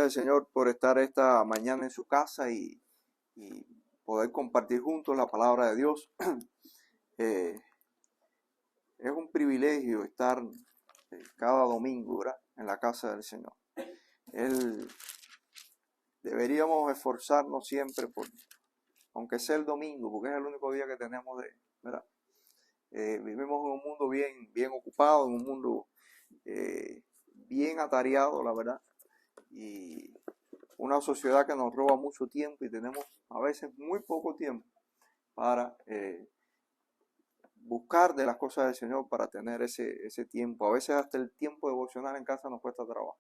al Señor por estar esta mañana en su casa y poder compartir juntos la palabra de Dios. Es un privilegio estar cada domingo, ¿verdad?, en la casa del Señor. Deberíamos esforzarnos siempre por, aunque sea el domingo, porque es el único día que tenemos ¿verdad? Vivimos en un mundo bien ocupado, en un mundo bien atareado, la verdad, y una sociedad que nos roba mucho tiempo y tenemos a veces muy poco tiempo para buscar de las cosas del Señor, para tener ese tiempo. A veces hasta el tiempo devocional en casa nos cuesta trabajo.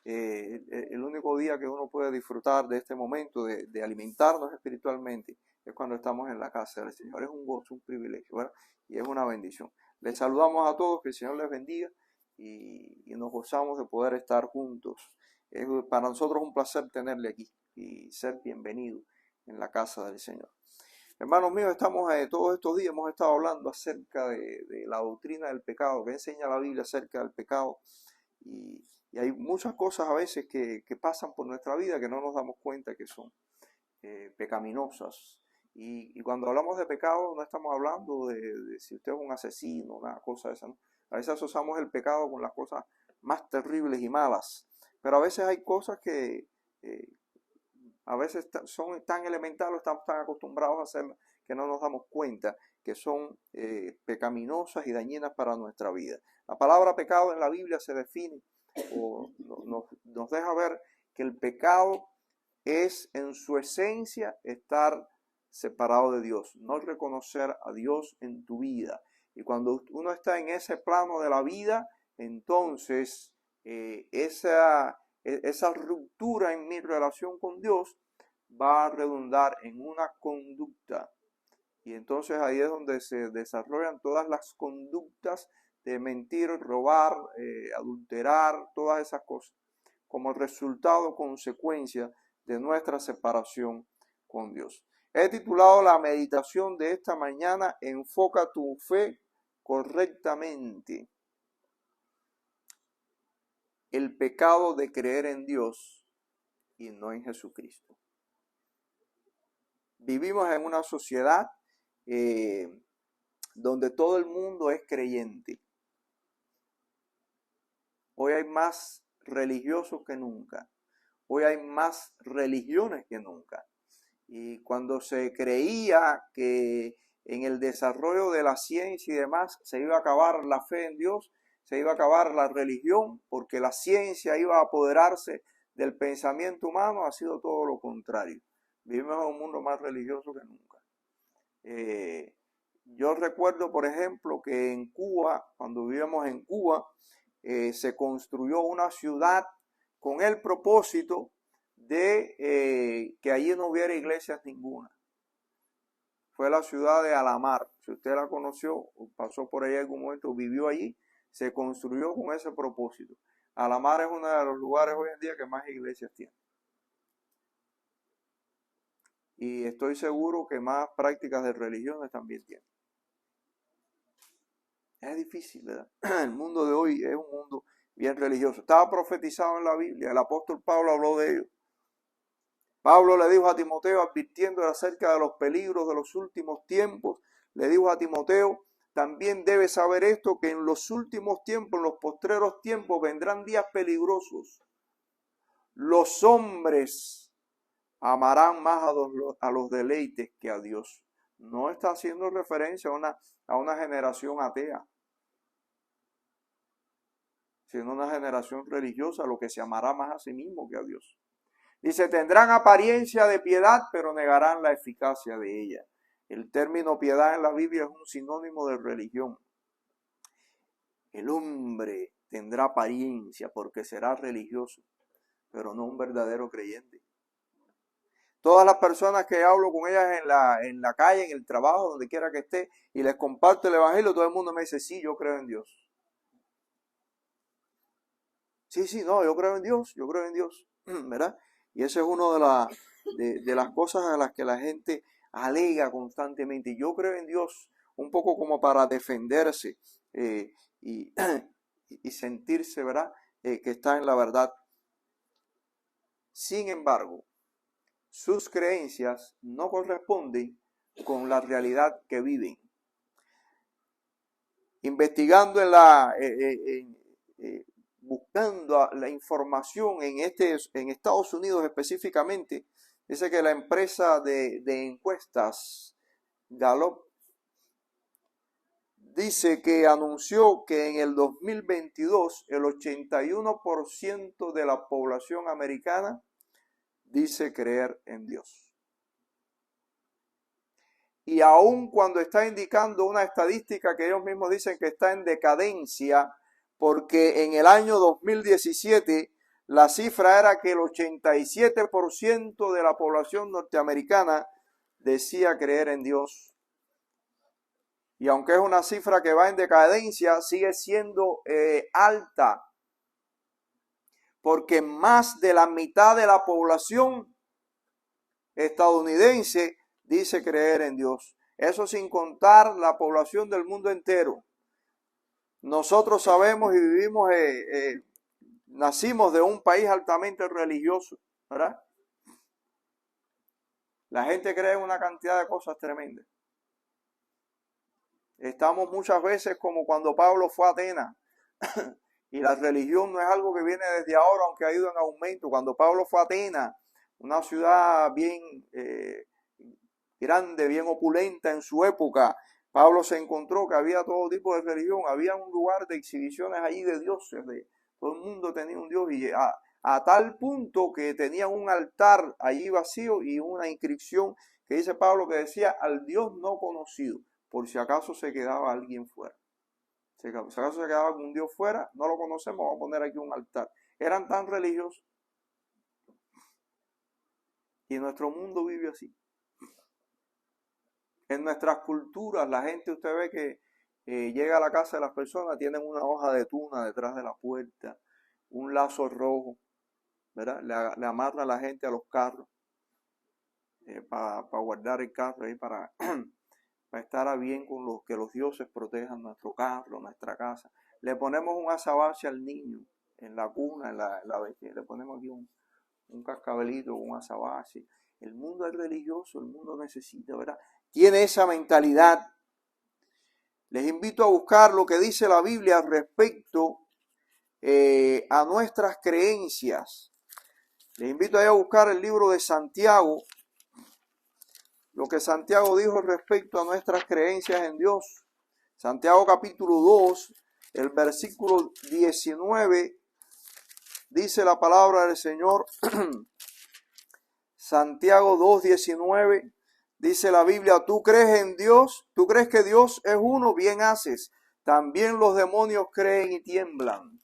El único día que uno puede disfrutar de este momento de alimentarnos espiritualmente es cuando estamos en la casa del Señor. Es un gozo, un privilegio, ¿verdad? Y es una bendición. Les saludamos a todos, que el Señor les bendiga y nos gozamos de poder estar juntos. Es para nosotros un placer tenerle aquí y ser bienvenido en la casa del Señor. Hermanos míos, estamos todos estos días hemos estado hablando acerca de la doctrina del pecado, que enseña la Biblia acerca del pecado. Y hay muchas cosas a veces que pasan por nuestra vida que no nos damos cuenta que son pecaminosas. Y cuando hablamos de pecado no estamos hablando de si usted es un asesino, una cosa de esa, ¿no? A veces asociamos el pecado con las cosas más terribles y malas, pero a veces hay cosas que a veces son tan elementales, estamos tan acostumbrados a hacerlas que no nos damos cuenta que son pecaminosas y dañinas para nuestra vida. La palabra pecado en la Biblia se define o nos deja ver que el pecado es en su esencia estar separado de Dios, no reconocer a Dios en tu vida. Y cuando uno está en ese plano de la vida, entonces esa ruptura en mi relación con Dios va a redundar en una conducta. Y entonces ahí es donde se desarrollan todas las conductas de mentir, robar, adulterar, todas esas cosas, como resultado, consecuencia de nuestra separación con Dios. He titulado la meditación de esta mañana: Enfoca tu fe correctamente. El pecado de creer en Dios y no en Jesucristo. Vivimos en una sociedad donde todo el mundo es creyente. Hoy hay más religiosos que nunca. Hoy hay más religiones que nunca. Y cuando se creía que en el desarrollo de la ciencia y demás se iba a acabar la fe en Dios, se iba a acabar la religión, porque la ciencia iba a apoderarse del pensamiento humano, ha sido todo lo contrario. Vivimos en un mundo más religioso que nunca. Yo recuerdo, por ejemplo, que en Cuba, cuando vivíamos en Cuba, se construyó una ciudad con el propósito de que allí no hubiera iglesias ninguna. Fue la ciudad de Alamar. Si usted la conoció o pasó por ahí algún momento, vivió allí, se construyó con ese propósito. Alamar es uno de los lugares hoy en día que más iglesias tiene. Y estoy seguro que más prácticas de religiones también tienen. Es difícil, ¿verdad? El mundo de hoy es un mundo bien religioso. Estaba profetizado en la Biblia. El apóstol Pablo habló de ello. Pablo le dijo a Timoteo, advirtiendo acerca de los peligros de los últimos tiempos, le dijo a Timoteo: también debes saber esto, que en los últimos tiempos, en los postreros tiempos, vendrán días peligrosos. Los hombres amarán más a los deleites que a Dios. No está haciendo referencia a una generación atea, sino una generación religiosa, lo que se amará más a sí mismo que a Dios. Dice: tendrán apariencia de piedad, pero negarán la eficacia de ella. El término piedad en la Biblia es un sinónimo de religión. El hombre tendrá apariencia porque será religioso, pero no un verdadero creyente. Todas las personas que hablo con ellas en la calle, en el trabajo, donde quiera que esté, y les comparto el evangelio, todo el mundo me dice: sí, yo creo en Dios. Sí, no, yo creo en Dios, ¿verdad? Y eso es una de las cosas a las que la gente alega constantemente. Yo creo en Dios, un poco como para defenderse y sentirse, ¿verdad?, que está en la verdad. Sin embargo, sus creencias no corresponden con la realidad que viven. Investigando buscando la información en Estados Unidos específicamente, dice que la empresa de encuestas Gallup dice que anunció que en el 2022 el 81% de la población americana dice creer en Dios. Y aun cuando está indicando una estadística que ellos mismos dicen que está en decadencia, porque en el año 2017 la cifra era que el 87% de la población norteamericana decía creer en Dios. Y aunque es una cifra que va en decadencia, sigue siendo alta, porque más de la mitad de la población estadounidense dice creer en Dios. Eso sin contar la población del mundo entero. Nosotros sabemos y vivimos, nacimos de un país altamente religioso, ¿verdad? La gente cree en una cantidad de cosas tremendas. Estamos muchas veces como cuando Pablo fue a Atenas. Y la religión no es algo que viene desde ahora, aunque ha ido en aumento. Cuando Pablo fue a Atenas, una ciudad bien grande, bien opulenta en su época, Pablo se encontró que había todo tipo de religión, había un lugar de exhibiciones allí de dioses, todo el mundo tenía un dios, y a tal punto que tenían un altar allí vacío y una inscripción que dice Pablo que decía al Dios no conocido, por si acaso se quedaba alguien fuera. Si acaso se quedaba un Dios fuera, no lo conocemos, vamos a poner aquí un altar. Eran tan religiosos. Y nuestro mundo vive así. En nuestras culturas, la gente, usted ve que llega a la casa de las personas, tienen una hoja de tuna detrás de la puerta, un lazo rojo, ¿verdad? Le amarra a la gente a los carros para guardar el carro ahí, para estar a bien con que los dioses protejan nuestro carro, nuestra casa. Le ponemos un azabache al niño en la cuna, en la vejez, le ponemos aquí un cascabelito, un azabache. El mundo es religioso, el mundo necesita, ¿verdad? Tiene esa mentalidad. Les invito a buscar lo que dice la Biblia respecto a nuestras creencias. Les invito a buscar el libro de Santiago, lo que Santiago dijo respecto a nuestras creencias en Dios. Santiago capítulo 2, el versículo 19, dice la palabra del Señor. Santiago 2, 19, dice la Biblia: ¿tú crees en Dios? ¿Tú crees que Dios es uno? Bien haces. También los demonios creen y tiemblan.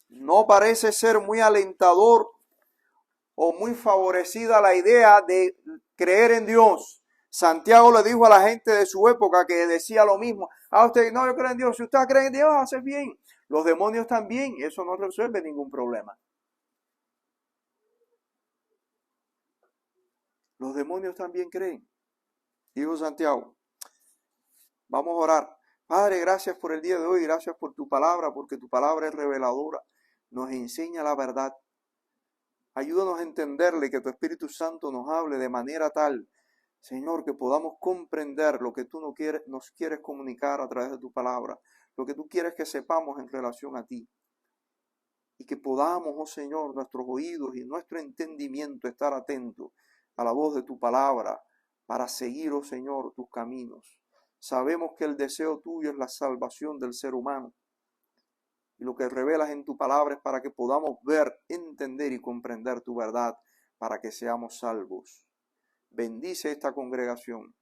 No parece ser muy alentador o muy favorecida la idea de creer en Dios. Santiago le dijo a la gente de su época que decía lo mismo: usted no, yo creo en Dios. Si usted cree en Dios, hace bien. Los demonios también. Eso no resuelve ningún problema. Los demonios también creen. Dijo Santiago. Vamos a orar. Padre, gracias por el día de hoy. Gracias por tu palabra, porque tu palabra es reveladora. Nos enseña la verdad. Ayúdanos a entenderle, que tu Espíritu Santo nos hable de manera tal, Señor, que podamos comprender lo que tú nos quieres comunicar a través de tu palabra, lo que tú quieres que sepamos en relación a ti. Y que podamos, oh Señor, nuestros oídos y nuestro entendimiento estar atentos a la voz de tu palabra para seguir, oh Señor, tus caminos. Sabemos que el deseo tuyo es la salvación del ser humano. Y lo que revelas en tu palabra es para que podamos ver, entender y comprender tu verdad, para que seamos salvos. Bendice esta congregación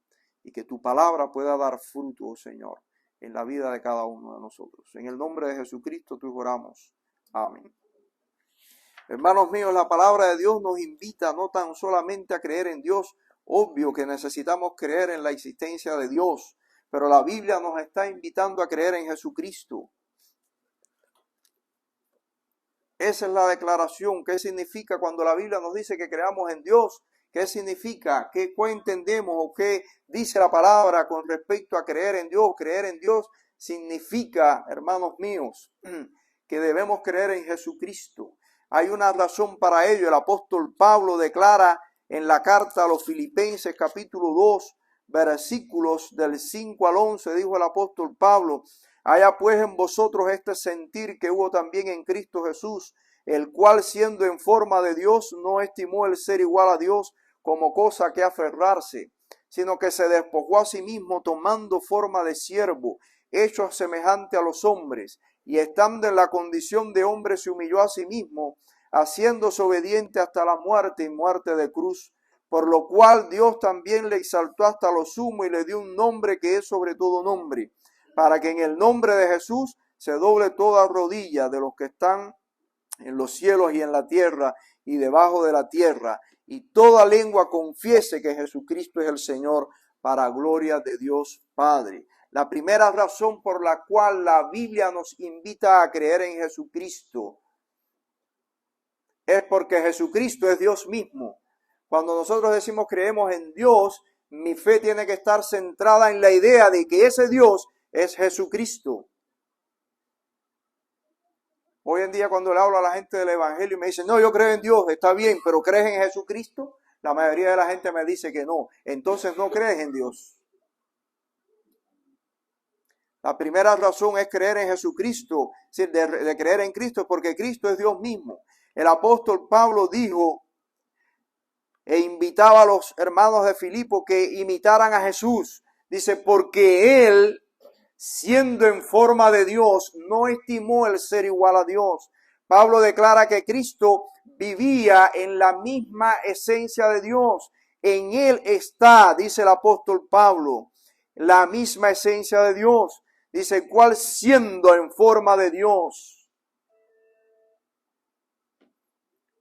y que tu palabra pueda dar fruto, oh Señor, en la vida de cada uno de nosotros. En el nombre de Jesucristo tú oramos. Amén. Hermanos míos, la palabra de Dios nos invita no tan solamente a creer en Dios. Obvio que necesitamos creer en la existencia de Dios, pero la Biblia nos está invitando a creer en Jesucristo. Esa es la declaración. ¿Qué significa cuando la Biblia nos dice que creamos en Dios? ¿Qué significa? ¿Qué entendemos o qué dice la palabra con respecto a creer en Dios? Creer en Dios significa, hermanos míos, que debemos creer en Jesucristo. Hay una razón para ello. El apóstol Pablo declara en la carta a los Filipenses capítulo 2, versículos del 5 al 11, dijo el apóstol Pablo: haya pues en vosotros este sentir que hubo también en Cristo Jesús, el cual siendo en forma de Dios no estimó el ser igual a Dios como cosa que aferrarse, sino que se despojó a sí mismo tomando forma de siervo, hecho semejante a los hombres, y estando en la condición de hombre se humilló a sí mismo, haciéndose obediente hasta la muerte y muerte de cruz, por lo cual Dios también le exaltó hasta lo sumo y le dio un nombre que es sobre todo nombre, para que en el nombre de Jesús se doble toda rodilla de los que están en los cielos y en la tierra y debajo de la tierra, y toda lengua confiese que Jesucristo es el Señor, para gloria de Dios Padre. La primera razón por la cual la Biblia nos invita a creer en Jesucristo es porque Jesucristo es Dios mismo. Cuando nosotros decimos creemos en Dios, mi fe tiene que estar centrada en la idea de que ese Dios es Jesucristo. Hoy en día cuando le hablo a la gente del Evangelio y me dicen, no, yo creo en Dios, está bien, pero ¿crees en Jesucristo? La mayoría de la gente me dice que no. Entonces no crees en Dios. La primera razón es creer en Jesucristo, de creer en Cristo, porque Cristo es Dios mismo. El apóstol Pablo dijo e invitaba a los hermanos de Filipo que imitaran a Jesús. Dice, porque Él, siendo en forma de Dios, no estimó el ser igual a Dios. Pablo declara que Cristo vivía en la misma esencia de Dios. En Él está, dice el apóstol Pablo, la misma esencia de Dios. Dice, cual siendo en forma de Dios.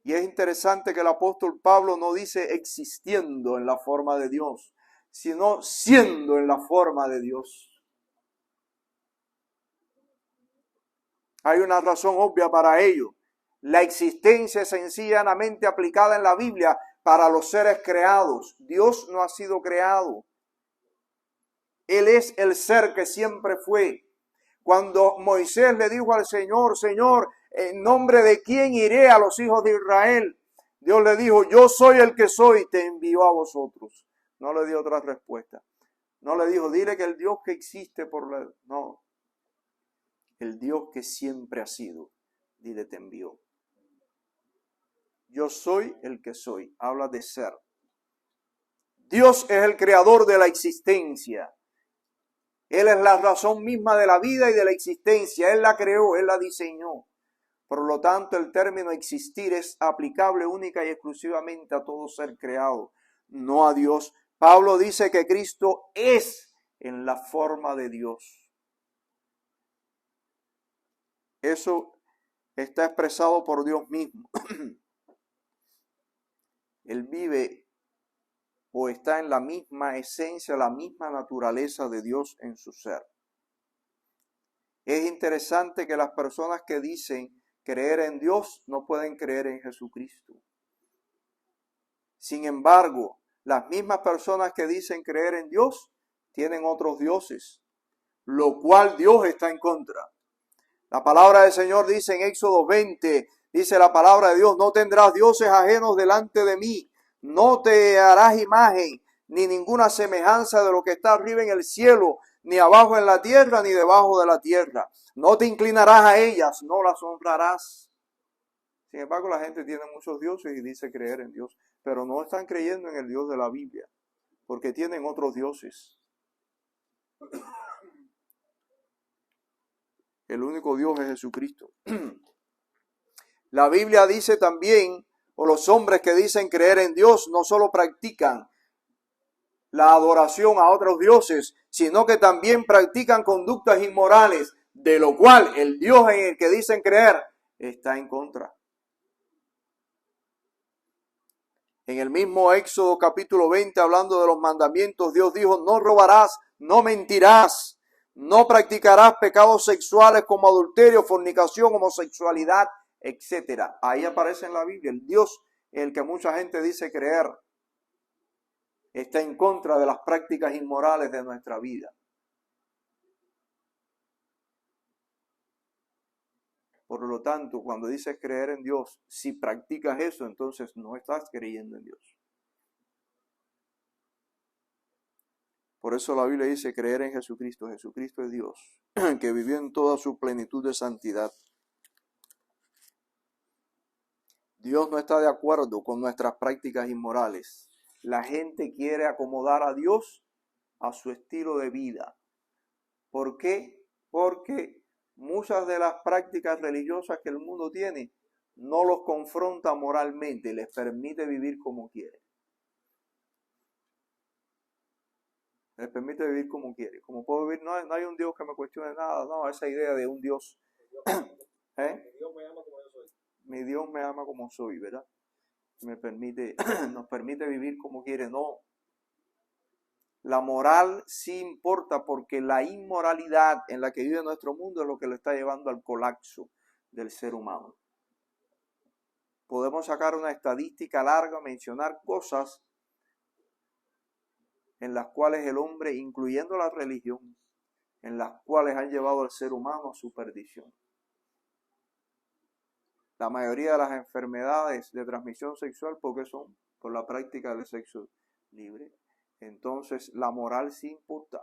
Y es interesante que el apóstol Pablo no dice existiendo en la forma de Dios, sino siendo en la forma de Dios. Hay una razón obvia para ello. La existencia es sencillamente aplicada en la Biblia para los seres creados. Dios no ha sido creado. Él es el ser que siempre fue. Cuando Moisés le dijo al Señor, Señor, ¿en nombre de quién iré a los hijos de Israel? Dios le dijo, yo soy el que soy, te envió a vosotros. No le dio otra respuesta. No le dijo, dile que el Dios que existe por la... No. El Dios que siempre ha sido, dile, te envió. Yo soy el que soy. Habla de ser. Dios es el creador de la existencia. Él es la razón misma de la vida y de la existencia. Él la creó, Él la diseñó. Por lo tanto, el término existir es aplicable única y exclusivamente a todo ser creado, no a Dios. Pablo dice que Cristo es en la forma de Dios. Eso está expresado por Dios mismo. Él vive o está en la misma esencia, la misma naturaleza de Dios en su ser. Es interesante que las personas que dicen creer en Dios no pueden creer en Jesucristo. Sin embargo, las mismas personas que dicen creer en Dios tienen otros dioses, lo cual Dios está en contra. La palabra del Señor dice en Éxodo 20, dice la palabra de Dios, no tendrás dioses ajenos delante de mí, no te harás imagen, ni ninguna semejanza de lo que está arriba en el cielo, ni abajo en la tierra, ni debajo de la tierra. No te inclinarás a ellas, no las honrarás. Sin embargo, la gente tiene muchos dioses y dice creer en Dios, pero no están creyendo en el Dios de la Biblia, porque tienen otros dioses. El único Dios es Jesucristo. La Biblia dice también, o los hombres que dicen creer en Dios no solo practican la adoración a otros dioses, sino que también practican conductas inmorales, de lo cual el Dios en el que dicen creer está en contra. En el mismo Éxodo capítulo 20, hablando de los mandamientos, Dios dijo, no robarás, no mentirás, no practicarás pecados sexuales como adulterio, fornicación, homosexualidad, etc. Ahí aparece en la Biblia el Dios en el que mucha gente dice creer. Está en contra de las prácticas inmorales de nuestra vida. Por lo tanto, cuando dices creer en Dios, si practicas eso, entonces no estás creyendo en Dios. Por eso la Biblia dice creer en Jesucristo. Jesucristo es Dios, que vivió en toda su plenitud de santidad. Dios no está de acuerdo con nuestras prácticas inmorales. La gente quiere acomodar a Dios a su estilo de vida. ¿Por qué? Porque muchas de las prácticas religiosas que el mundo tiene no los confronta moralmente, les permite vivir como quieren. Les permite vivir como quiere. Como puedo vivir, no hay un Dios que me cuestione nada, no, esa idea de un Dios. ¿Eh? Dios me ama como yo soy. Mi Dios me ama como soy, ¿verdad? Nos permite vivir como quiere, no. La moral sí importa porque la inmoralidad en la que vive nuestro mundo es lo que lo está llevando al colapso del ser humano. Podemos sacar una estadística larga, mencionar cosas en las cuales el hombre, incluyendo la religión, en las cuales han llevado al ser humano a su perdición. La mayoría de las enfermedades de transmisión sexual, ¿por qué son? Por la práctica del sexo libre. Entonces, la moral sí importa.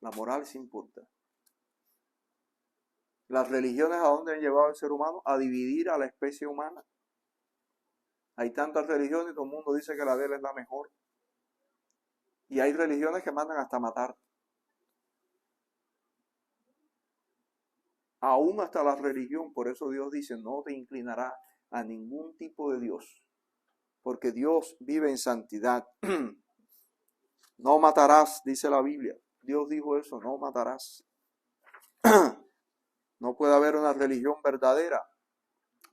La moral sí importa. Las religiones, ¿a dónde han llevado al ser humano? A dividir a la especie humana. Hay tantas religiones y todo el mundo dice que la de él es la mejor. Y hay religiones que mandan hasta matar. Aún hasta la religión. Por eso Dios dice, no te inclinarás a ningún tipo de Dios. Porque Dios vive en santidad. No matarás, dice la Biblia. Dios dijo eso, no matarás. No puede haber una religión verdadera,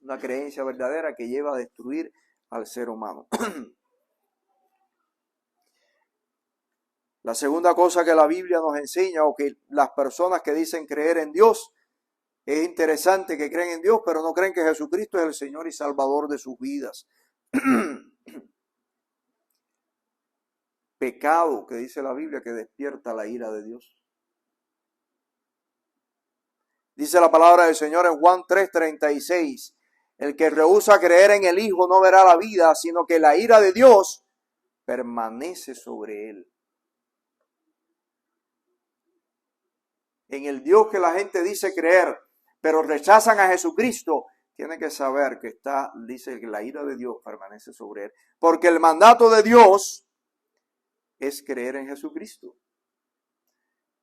una creencia verdadera que lleva a destruir al ser humano. La segunda cosa que la Biblia nos enseña, o que las personas que dicen creer en Dios, es interesante que creen en Dios, pero no creen que Jesucristo es el Señor y Salvador de sus vidas. Pecado, que dice la Biblia, que despierta la ira de Dios. Dice la palabra del Señor en Juan 3:36, el que rehúsa creer en el Hijo no verá la vida, sino que la ira de Dios permanece sobre él. En el Dios que la gente dice creer, pero rechazan a Jesucristo, tiene que saber que dice que la ira de Dios permanece sobre él. Porque el mandato de Dios es creer en Jesucristo.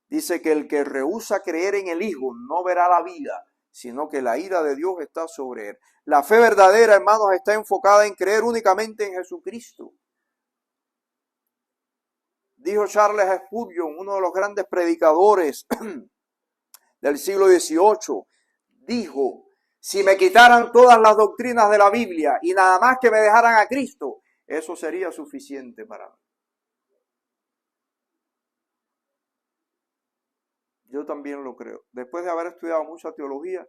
Dice que el que rehúsa creer en el Hijo no verá la vida, sino que la ira de Dios está sobre él. La fe verdadera, hermanos, está enfocada en creer únicamente en Jesucristo. Dijo Charles Spurgeon, uno de los grandes predicadores del siglo XVIII, dijo, si me quitaran todas las doctrinas de la Biblia y nada más que me dejaran a Cristo, eso sería suficiente para mí. Yo también lo creo. Después de haber estudiado mucha teología,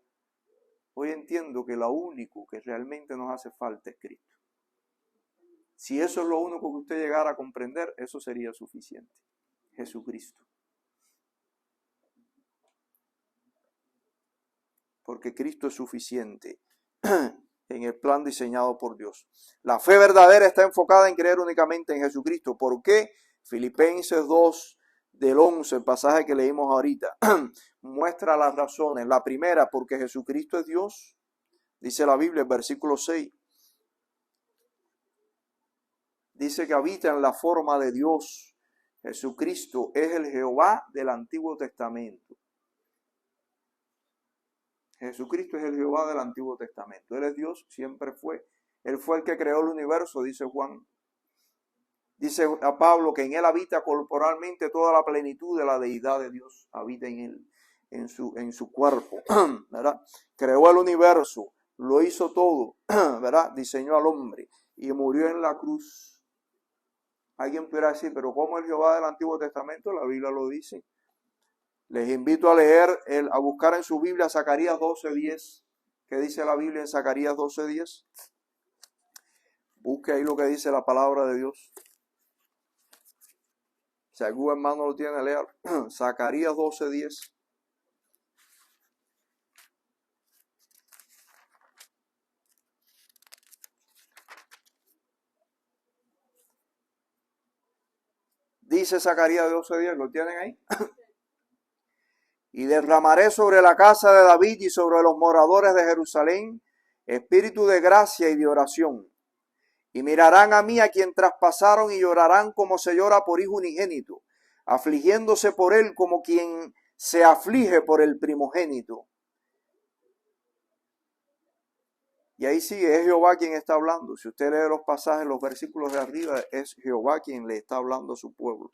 hoy entiendo que lo único que realmente nos hace falta es Cristo. Si eso es lo único que usted llegara a comprender, eso sería suficiente. Jesucristo. Porque Cristo es suficiente en el plan diseñado por Dios. La fe verdadera está enfocada en creer únicamente en Jesucristo. ¿Por qué? Filipenses 2, del 11, el pasaje que leímos ahorita, muestra las razones. La primera, porque Jesucristo es Dios. Dice la Biblia, en versículo 6. Dice que habita en la forma de Dios. Jesucristo es el Jehová del Antiguo Testamento. Jesucristo es el Jehová del Antiguo Testamento. Él es Dios, siempre fue. Él fue el que creó el universo, dice Juan. Dice a Pablo que en él habita corporalmente toda la plenitud de la deidad de Dios. Habita en él, en su cuerpo, ¿verdad? Creó el universo, lo hizo todo, ¿verdad? Diseñó al hombre y murió en la cruz. Alguien pudiera decir, pero ¿cómo el Jehová del Antiguo Testamento? La Biblia lo dice. Les invito a leer, a buscar en su Biblia Zacarías 12:10. ¿Qué dice la Biblia en Zacarías 12:10? Busque ahí lo que dice la palabra de Dios. Si algún hermano lo tiene, lea Zacarías 12:10. Dice Zacarías 12:10, ¿lo tienen ahí? Y derramaré sobre la casa de David y sobre los moradores de Jerusalén espíritu de gracia y de oración. Y mirarán a mí a quien traspasaron y llorarán como se llora por hijo unigénito, afligiéndose por él como quien se aflige por el primogénito. Y ahí sigue, es Jehová quien está hablando. Si usted lee los pasajes, los versículos de arriba, es Jehová quien le está hablando a su pueblo.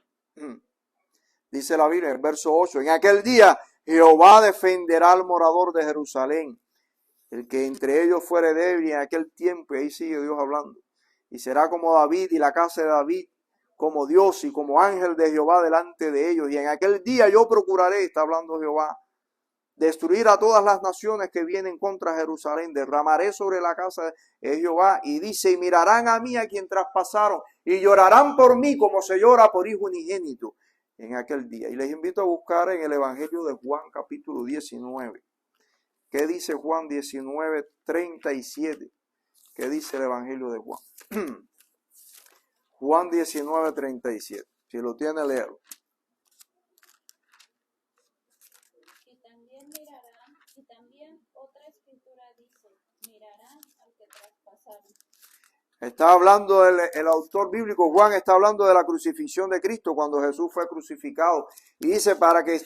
Dice la Biblia en el verso 8, en aquel día Jehová defenderá al morador de Jerusalén, el que entre ellos fuere débil en aquel tiempo, y ahí sigue Dios hablando. Y será como David y la casa de David, como Dios y como ángel de Jehová delante de ellos. Y en aquel día yo procuraré, está hablando Jehová, destruir a todas las naciones que vienen contra Jerusalén. Derramaré sobre la casa de Jehová. Y dice, y mirarán a mí a quien traspasaron, y llorarán por mí como se llora por hijo unigénito en aquel día. Y les invito a buscar en el Evangelio de Juan capítulo 19. ¿Qué dice Juan 19:37? ¿Qué dice el Evangelio de Juan? Juan 19:37. Si lo tiene, léalo. Y también mirarán, y también otra escritura dice, mirarán al que traspasaron. Está hablando el autor bíblico, Juan está hablando de la crucifixión de Cristo cuando Jesús fue crucificado. Y dice, para que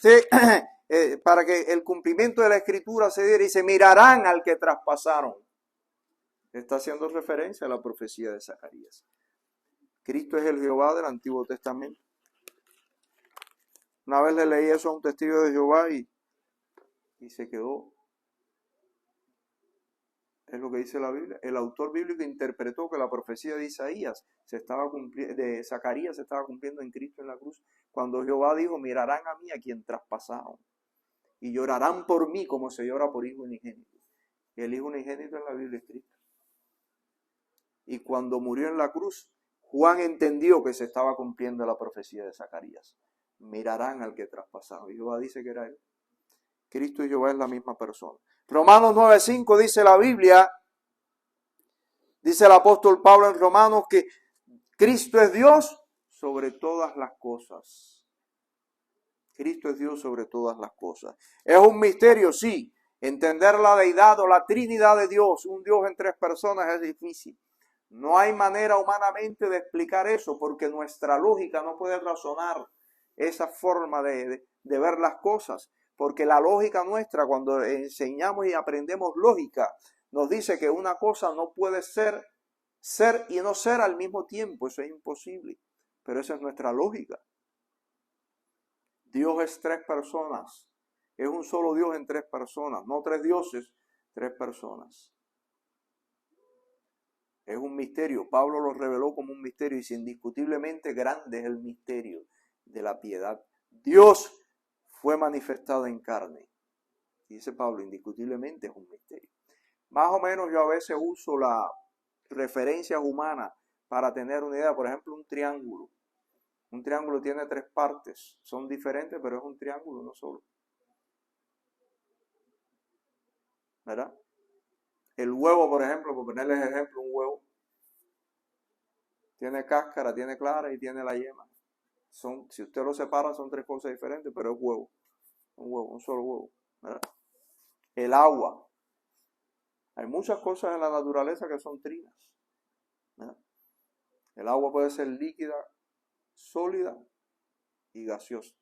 el cumplimiento de la escritura se diera, dice, mirarán al que traspasaron. Está haciendo referencia a la profecía de Zacarías. Cristo es el Jehová del Antiguo Testamento. Una vez le leí eso a un testigo de Jehová y se quedó. Es lo que dice la Biblia. El autor bíblico interpretó que la profecía de Isaías de Zacarías se estaba cumpliendo en Cristo en la cruz, cuando Jehová dijo, mirarán a mí a quien traspasaron y llorarán por mí como se llora por hijo unigénito. Y el hijo unigénito en la Biblia es Cristo. Y cuando murió en la cruz, Juan entendió que se estaba cumpliendo la profecía de Zacarías. Mirarán al que traspasaron. Y Jehová dice que era él. Cristo y Jehová es la misma persona. Romanos 9:5 dice la Biblia, dice el apóstol Pablo en Romanos, que Cristo es Dios sobre todas las cosas. Cristo es Dios sobre todas las cosas. Es un misterio, sí. Entender la deidad o la trinidad de Dios, un Dios en tres personas, es difícil. No hay manera humanamente de explicar eso, porque nuestra lógica no puede razonar esa forma de ver las cosas. Porque la lógica nuestra, cuando enseñamos y aprendemos lógica, nos dice que una cosa no puede ser y no ser al mismo tiempo. Eso es imposible. Pero esa es nuestra lógica. Dios es tres personas. Es un solo Dios en tres personas. No tres dioses, tres personas. Es un misterio. Pablo lo reveló como un misterio y indiscutiblemente grande es el misterio de la piedad. Dios fue manifestado en carne. Dice Pablo, indiscutiblemente es un misterio. Más o menos yo a veces uso las referencias humanas para tener una idea. Por ejemplo, un triángulo. Un triángulo tiene tres partes. Son diferentes, pero es un triángulo, no solo. ¿Verdad? El huevo, por ejemplo, por ponerles ejemplo, un huevo tiene cáscara, tiene clara y tiene la yema. Si usted lo separa, son tres cosas diferentes, pero es huevo. Un huevo, un solo huevo. ¿Verdad? El agua. Hay muchas cosas en la naturaleza que son trinas. ¿Verdad? El agua puede ser líquida, sólida y gaseosa.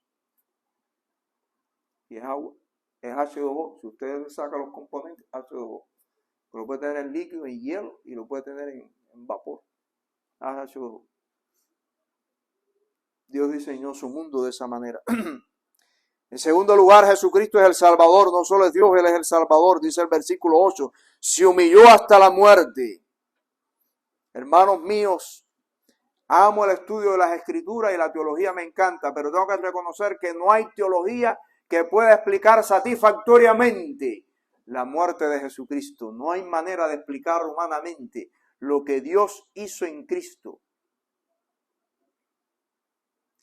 Y es agua. Es H2O. Si usted saca los componentes, H2O. Pero lo puede tener en líquido, en hielo, y lo puede tener en vapor. H2O. Dios diseñó su mundo de esa manera. En segundo lugar, Jesucristo es el Salvador. No solo es Dios, Él es el Salvador. Dice el versículo 8. Se humilló hasta la muerte. Hermanos míos, amo el estudio de las Escrituras y la teología me encanta, pero tengo que reconocer que no hay teología que pueda explicar satisfactoriamente la muerte de Jesucristo. No hay manera de explicar humanamente lo que Dios hizo en Cristo.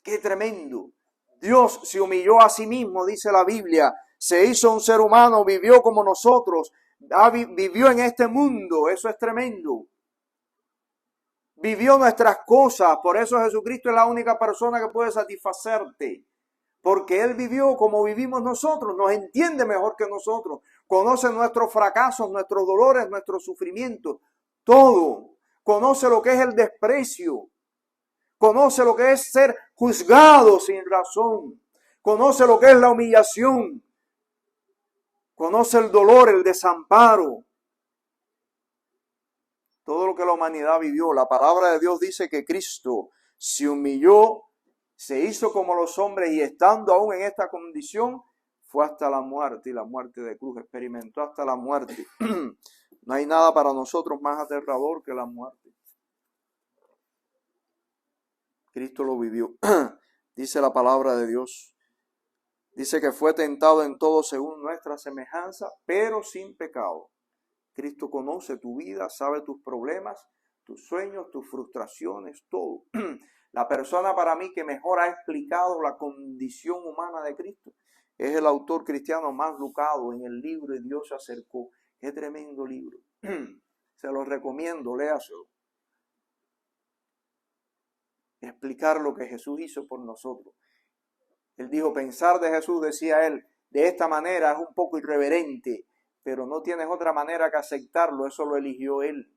¡Qué tremendo! Dios se humilló a sí mismo, dice la Biblia. Se hizo un ser humano, vivió como nosotros, vivió en este mundo. Eso es tremendo. vivió nuestras cosas. Por eso Jesucristo es la única persona que puede satisfacerte. Porque Él vivió como vivimos nosotros, nos entiende mejor que nosotros, conoce nuestros fracasos, nuestros dolores, nuestros sufrimientos, todo. Conoce lo que es el desprecio, conoce lo que es ser juzgado sin razón, conoce lo que es la humillación, conoce el dolor, el desamparo, todo lo que la humanidad vivió. La palabra de Dios dice que Cristo se humilló, se hizo como los hombres y estando aún en esta condición, fue hasta la muerte y la muerte de cruz, experimentó hasta la muerte. No hay nada para nosotros más aterrador que la muerte. Cristo lo vivió. Dice la palabra de Dios. Dice que fue tentado en todo según nuestra semejanza, pero sin pecado. Cristo conoce tu vida, sabe tus problemas, tus sueños, tus frustraciones, todo. La persona para mí que mejor ha explicado la condición humana de Cristo es el autor cristiano Mark Lucado en el libro Y Dios se acercó. Qué tremendo libro. Se lo recomiendo, léaselo. Explicar lo que Jesús hizo por nosotros. Él dijo, pensar de Jesús, decía él, de esta manera es un poco irreverente, pero no tienes otra manera que aceptarlo, eso lo eligió él.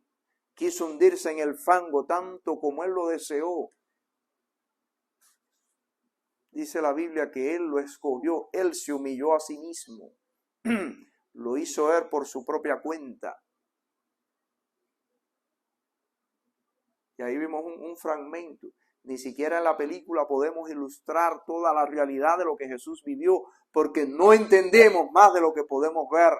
Quiso hundirse en el fango tanto como él lo deseó. Dice la Biblia que él lo escogió, él se humilló a sí mismo. Lo hizo él por su propia cuenta. Y ahí vimos un fragmento. Ni siquiera en la película podemos ilustrar toda la realidad de lo que Jesús vivió, porque no entendemos más de lo que podemos ver.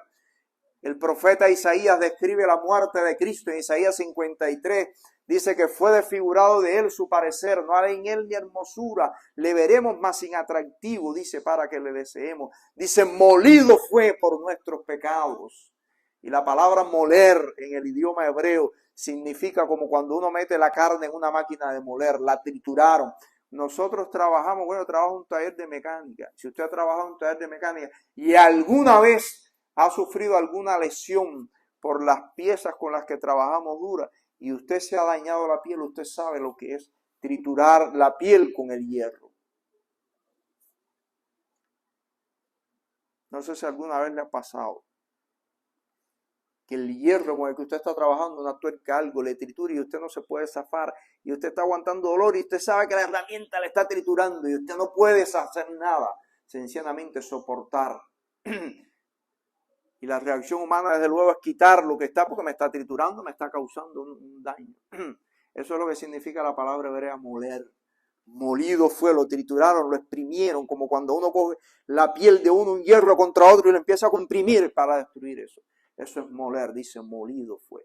El profeta Isaías describe la muerte de Cristo en Isaías 53. Dice que fue desfigurado de él su parecer, no hay en él ni hermosura, le veremos más inatractivo, dice, para que le deseemos. Dice, molido fue por nuestros pecados. Y la palabra moler en el idioma hebreo significa como cuando uno mete la carne en una máquina de moler, la trituraron. Nosotros trabajamos, trabajo en un taller de mecánica. Si usted ha trabajado en un taller de mecánica y alguna vez ha sufrido alguna lesión por las piezas con las que trabajamos duras y usted se ha dañado la piel, usted sabe lo que es triturar la piel con el hierro. No sé si alguna vez le ha pasado que el hierro con el que usted está trabajando, una tuerca, algo, le tritura y usted no se puede zafar y usted está aguantando dolor y usted sabe que la herramienta le está triturando y usted no puede hacer nada, sencillamente soportar. Y la reacción humana desde luego es quitar lo que está porque me está triturando, me está causando un daño. Eso es lo que significa la palabra hebrea moler. Molido fue, lo trituraron, lo exprimieron, como cuando uno coge la piel de uno, un hierro contra otro y lo empieza a comprimir para destruir eso. Eso es moler, dice, molido fue.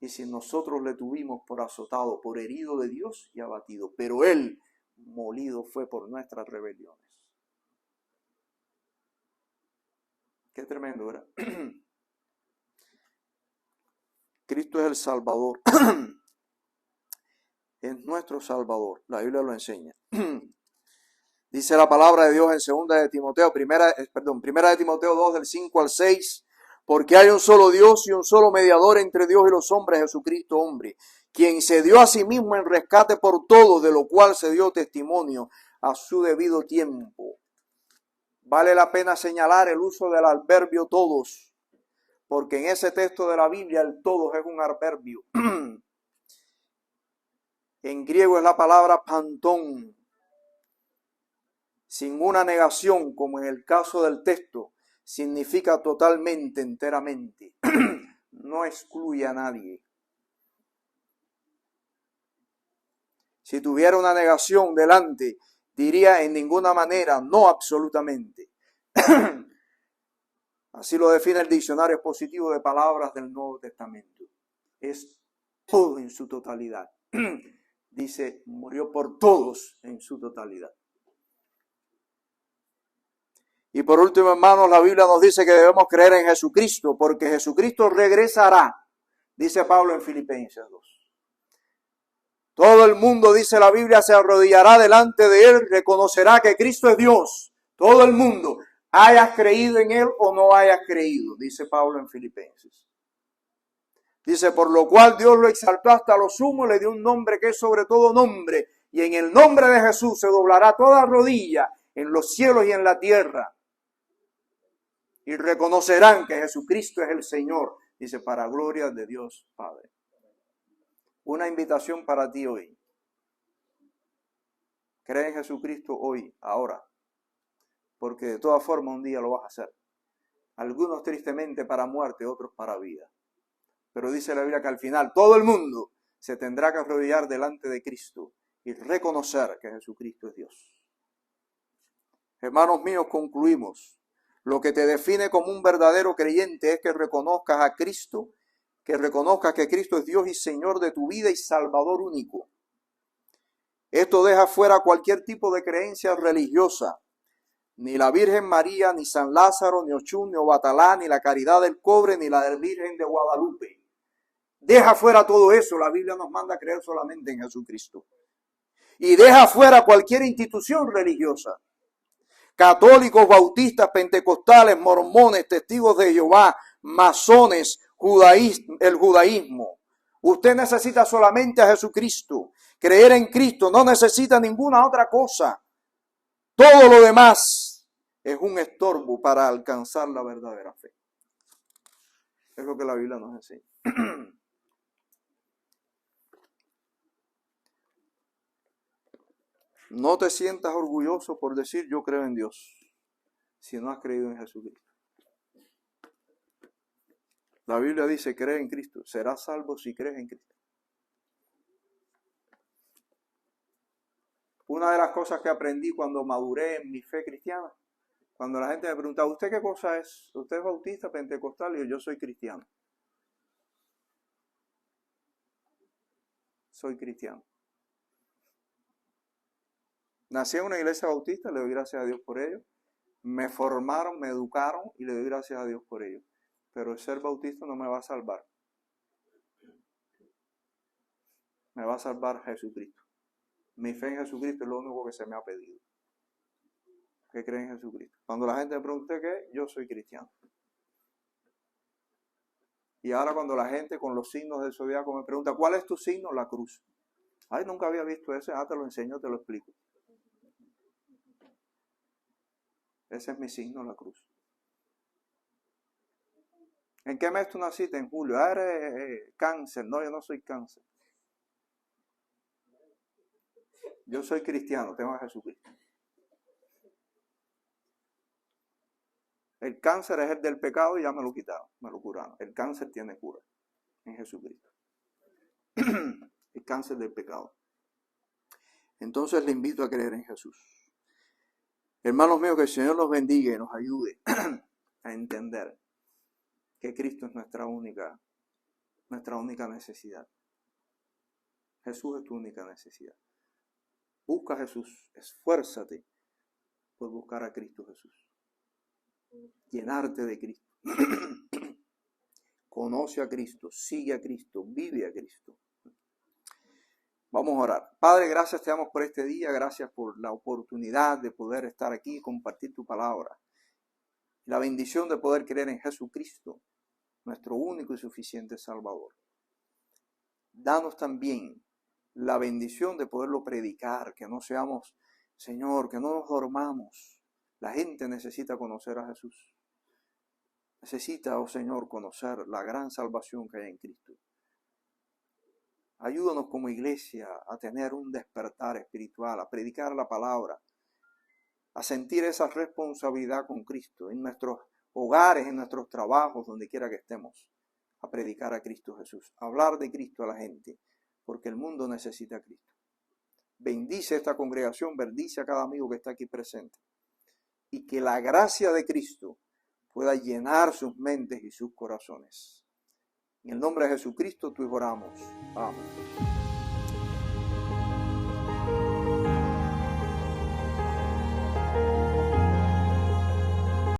Y si nosotros le tuvimos por azotado, por herido de Dios y abatido, pero él molido fue por nuestras rebeliones. Qué tremendo, ¿verdad? Cristo es el Salvador. Es nuestro Salvador. La Biblia lo enseña. Dice la palabra de Dios en primera de Timoteo 2, del 5 al 6, porque hay un solo Dios y un solo mediador entre Dios y los hombres, Jesucristo hombre, quien se dio a sí mismo en rescate por todos, de lo cual se dio testimonio a su debido tiempo. Vale la pena señalar el uso del adverbio todos, porque en ese texto de la Biblia el todos es un adverbio. En griego es la palabra pantón, sin una negación, como en el caso del texto, significa totalmente, enteramente. No excluye a nadie. Si tuviera una negación delante, diría en ninguna manera, no absolutamente. Así lo define el diccionario expositivo de palabras del Nuevo Testamento. Es todo en su totalidad. Dice, murió por todos en su totalidad. Y por último, hermanos, la Biblia nos dice que debemos creer en Jesucristo, porque Jesucristo regresará, dice Pablo en Filipenses 2. Todo el mundo, dice la Biblia, se arrodillará delante de él, reconocerá que Cristo es Dios. Todo el mundo, hayas creído en él o no hayas creído, dice Pablo en Filipenses. Dice, por lo cual Dios lo exaltó hasta lo sumo, le dio un nombre que es sobre todo nombre, y en el nombre de Jesús se doblará toda rodilla en los cielos y en la tierra, y reconocerán que Jesucristo es el Señor. Dice, para gloria de Dios Padre. Una invitación para ti hoy. Cree en Jesucristo hoy, ahora, porque de todas formas un día lo vas a hacer. Algunos tristemente para muerte, otros para vida. Pero dice la Biblia que al final todo el mundo se tendrá que arrodillar delante de Cristo y reconocer que Jesucristo es Dios. Hermanos míos, concluimos. Lo que te define como un verdadero creyente es que reconozcas a Cristo, que reconozcas que Cristo es Dios y Señor de tu vida y Salvador único. Esto deja fuera cualquier tipo de creencia religiosa. Ni la Virgen María, ni San Lázaro, ni Ochún, ni Obatalá, ni la Caridad del Cobre, ni la del Virgen de Guadalupe. Deja fuera todo eso. La Biblia nos manda a creer solamente en Jesucristo. Y deja fuera cualquier institución religiosa. Católicos, bautistas, pentecostales, mormones, testigos de Jehová, masones, el judaísmo. Usted necesita solamente a Jesucristo. Creer en Cristo, no necesita ninguna otra cosa. Todo lo demás es un estorbo para alcanzar la verdadera fe. Es lo que la Biblia nos enseña. No te sientas orgulloso por decir yo creo en Dios, si no has creído en Jesucristo. La Biblia dice, cree en Cristo, serás salvo si crees en Cristo. Una de las cosas que aprendí cuando maduré en mi fe cristiana, cuando la gente me preguntaba, ¿usted qué cosa es? ¿Usted es bautista, pentecostal? Y yo soy cristiano. Soy cristiano. Nací en una iglesia bautista, le doy gracias a Dios por ello. Me formaron, me educaron y le doy gracias a Dios por ello. Pero el ser bautista no me va a salvar. Me va a salvar Jesucristo. Mi fe en Jesucristo es lo único que se me ha pedido. Que cree en Jesucristo. Cuando la gente me pregunta qué, yo soy cristiano. Y ahora cuando la gente con los signos del zodiaco me pregunta, ¿cuál es tu signo? La cruz. Ay, nunca había visto ese. Te lo enseño, te lo explico. Ese es mi signo, la cruz. ¿En qué mes tú naciste? En julio. Eres cáncer. No, yo no soy cáncer. Yo soy cristiano, tengo a Jesucristo. El cáncer es el del pecado y ya me lo quitaron, me lo curaron. El cáncer tiene cura en Jesucristo. El cáncer del pecado. Entonces le invito a creer en Jesús. Hermanos míos, que el Señor nos bendiga y nos ayude a entender que Cristo es nuestra única necesidad. Jesús es tu única necesidad. Busca a Jesús, esfuérzate por buscar a Cristo Jesús. Llenarte de Cristo. Conoce a Cristo, sigue a Cristo, vive a Cristo. Vamos a orar. Padre, gracias te damos por este día, gracias por la oportunidad de poder estar aquí y compartir tu palabra. La bendición de poder creer en Jesucristo, nuestro único y suficiente Salvador. Danos también la bendición de poderlo predicar, que no seamos, Señor, que no nos dormamos. La gente necesita conocer a Jesús. Necesita, oh Señor, conocer la gran salvación que hay en Cristo. Ayúdanos como iglesia a tener un despertar espiritual, a predicar la palabra, a sentir esa responsabilidad con Cristo en nuestros hogares, en nuestros trabajos, donde quiera que estemos, a predicar a Cristo Jesús, a hablar de Cristo a la gente, porque el mundo necesita a Cristo. Bendice esta congregación, bendice a cada amigo que está aquí presente, y que la gracia de Cristo pueda llenar sus mentes y sus corazones. En el nombre de Jesucristo, tú oramos. Amén.